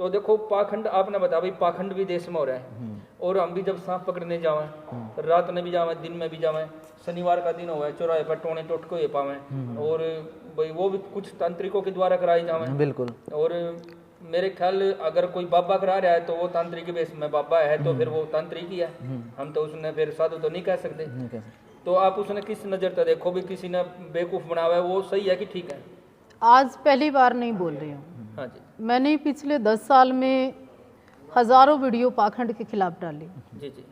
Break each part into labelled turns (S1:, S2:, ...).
S1: तो देखो पाखंड आपने बताया भाई, पाखंड भी देश में हो रहा है। और हम भी जब सांप पकड़ने जावे, रात में भी जावे, दिन में भी जावे, शनिवार का दिन हुआ चौराहे पर टोने टोटको ये पावे, और भाई वो भी कुछ तांत्रिकों के द्वारा कराई जावे।
S2: बिल्कुल।
S1: और मेरे ख्याल अगर कोई बाबा करा रहा है तो वो तांत्रिक बेस में बाबा है, तो फिर वो तांत्रिक ही है। हम तो उसने फिर साधु तो नहीं कह सकते। तो आप उसने किस नजर से देखो भी, किसी ने बेवकूफ बनावा है, वो सही है कि ठीक है?
S3: आज पहली बार नहीं बोल रही हूँ।
S1: हाँ जी।
S3: मैंने पिछले 10 साल में हजारों वीडियो पाखंड के खिलाफ डाली।
S1: जी जी।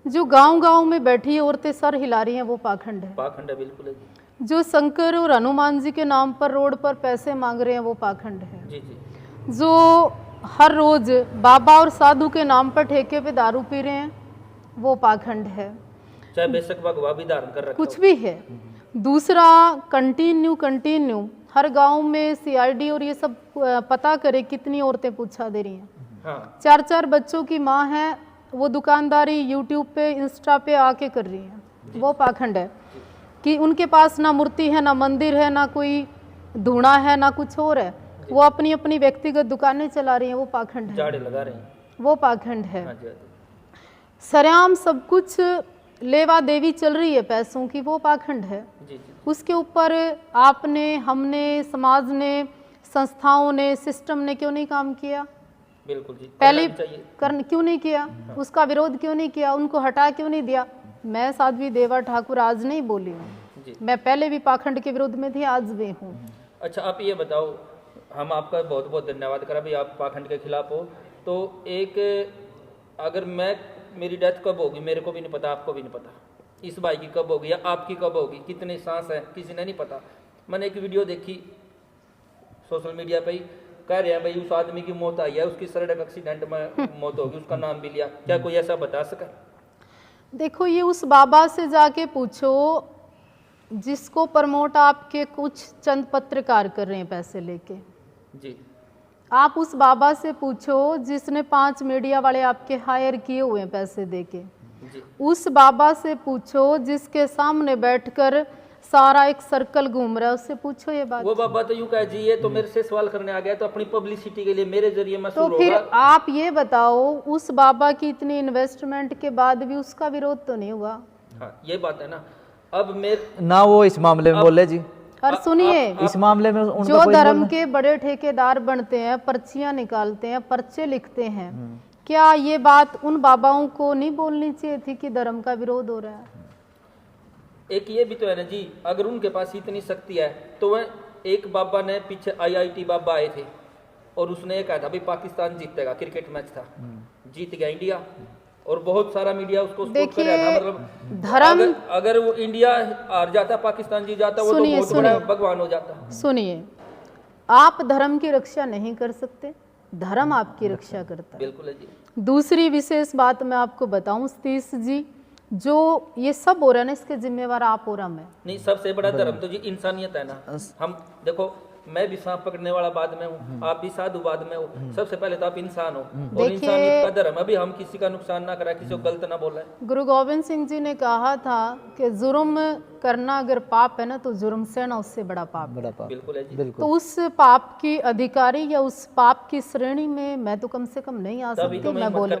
S3: जो गांव-गांव में बैठी औरतें सर हिला रही हैं वो पाखंड है।
S1: पाखंड है, बिल्कुल है जी।
S3: जो शंकर और हनुमान जी के नाम पर रोड पर पैसे मांग रहे हैं वो पाखंड है।
S1: जी जी।
S3: जो हर रोज बाबा और साधु के नाम पर ठेके पे दारू पी रहे हैं वो पाखंड है।
S1: चाहे बेशक भगवा भी धारण कर रखा
S3: कुछ भी है। दूसरा, कंटिन्यू हर गांव में सीआईडी और ये सब पता करे कितनी औरतें पूछा दे रही हैं।
S1: हाँ।
S3: 4 बच्चों की माँ है, वो दुकानदारी यूट्यूब पे इंस्टा पे आके कर रही है, वो पाखंड है। कि उनके पास ना मूर्ति है, ना मंदिर है, ना कोई धूणा है, ना कुछ और है, वो अपनी अपनी व्यक्तिगत दुकानें चला रही हैं, वो पाखंड है।
S1: झाड़े लगा रहे हैं,
S3: वो पाखंड है।
S1: हाँ जी, हाँ जी।
S3: सरेआम सब कुछ लेवा देवी चल रही है पैसों की, वो पाखंड है।
S1: जी जी।
S3: उसके ऊपर आपने, हमने, समाज ने, संस्थाओं ने, सिस्टम ने क्यों नहीं काम किया?
S1: बिल्कुल जी।
S3: पहले क्यों नहीं किया? उसका विरोध क्यों नहीं किया? उनको हटा क्यों नहीं दिया? मैं साध्वी देवा ठाकुर आज नहीं बोली हूँ, मैं पहले भी पाखंड के विरोध में थी, आज भी हूँ।
S1: अच्छा, आप ये बताओ, हम आपका बहुत बहुत धन्यवाद करा भाई, आप पाखंड के खिलाफ हो। तो एक, अगर मेरी डेथ कब होगी मेरे को भी नहीं पता, आपको भी नहीं पता, इस भाई की कब होगी या आपकी कब होगी, कितनी सांस है किसी ने नहीं पता। मैंने एक वीडियो देखी सोशल मीडिया पे ही, कह रहे हैं भाई उस आदमी की मौत आई है, उसकी सड़क एक्सीडेंट में मौत होगी, उसका नाम भी लिया। क्या कोई ऐसा बता सका?
S3: देखो, ये उस बाबा से जाके पूछो जिसको प्रमोट आपके कुछ चंद पत्रकार कर रहे हैं पैसे लेके।
S1: जी।
S3: आप उस बाबा से पूछो जिसने 5 मीडिया वाले आपके हायर किए हुए हैं पैसे देके। उस बाबा से पूछो जिसके सामने बैठकर सारा एक सर्कल घूम रहा है, उससे पूछो ये बात।
S1: वो बाबा तो यूं कह जी, ये तो मेरे से सवाल करने आ गया, तो अपनी पब्लिसिटी के लिए मेरे जरिए
S3: तो
S1: मशहूर
S3: फिर
S1: होगा।
S3: आप ये बताओ, उस बाबा की इतनी इन्वेस्टमेंट के बाद भी उसका विरोध तो नहीं हुआ?
S1: हाँ, ये बात है ना। अब मेरे
S2: ना वो इस मामले में बोले जी।
S3: और सुनिए,
S2: इस मामले में उनका
S3: जो
S2: कोई
S3: धर्म के बड़े ठेकेदार बनते हैं, पर्चियां निकालते हैं, पर्चे लिखते हैं, क्या ये बात उन बाबाओं को नहीं बोलनी चाहिए थी कि धर्म का विरोध हो रहा है?
S1: एक ये भी तो है ना जी, अगर उनके पास इतनी शक्ति है तो वह, एक बाबा ने पीछे IIT बाबा आए थे और उसने ये कहा था भाई पाकिस्तान जीतेगा, क्रिकेट मैच था, जीत गया इंडिया, और बहुत सारा मीडिया उसको सपोर्ट कर रहा था। मतलब
S3: धर्म,
S1: अगर वो इंडिया हार जाता, पाकिस्तान जीत जाता, वो तो बहुत बड़ा भगवान हो जाता।
S3: सुनिए, आप धर्म की रक्षा नहीं कर सकते, धर्म आपकी रक्षा करता है।
S1: बिल्कुल है जी।
S3: दूसरी विशेष बात मैं आपको बताऊं सतीश जी, जो ये सब हो रहा है ना, इसके जिम्मेवार आप और मैं
S1: नहीं। सबसे बड़ा धर्म तो जी इंसानियत है ना। हम देखो, मैं भी सांप पकड़ने वाला बाद में हूँ, आप भी साधु बाद में हो, सबसे पहले तो आप इंसान हो, और इंसानियत का धर्म। अभी हम किसी का नुकसान ना करा, किसी को गलत ना बोला।
S3: गुरु गोविंद सिंह जी ने कहा था कि जुर्म करना अगर पाप है ना, तो जुर्म सहना उससे बड़ा पाप।
S1: बिल्कुल है जी।
S3: तो उस पाप की अधिकारी या उस पाप की श्रेणी में मैं तो कम से कम नहीं आ सकती। मैं बोलूं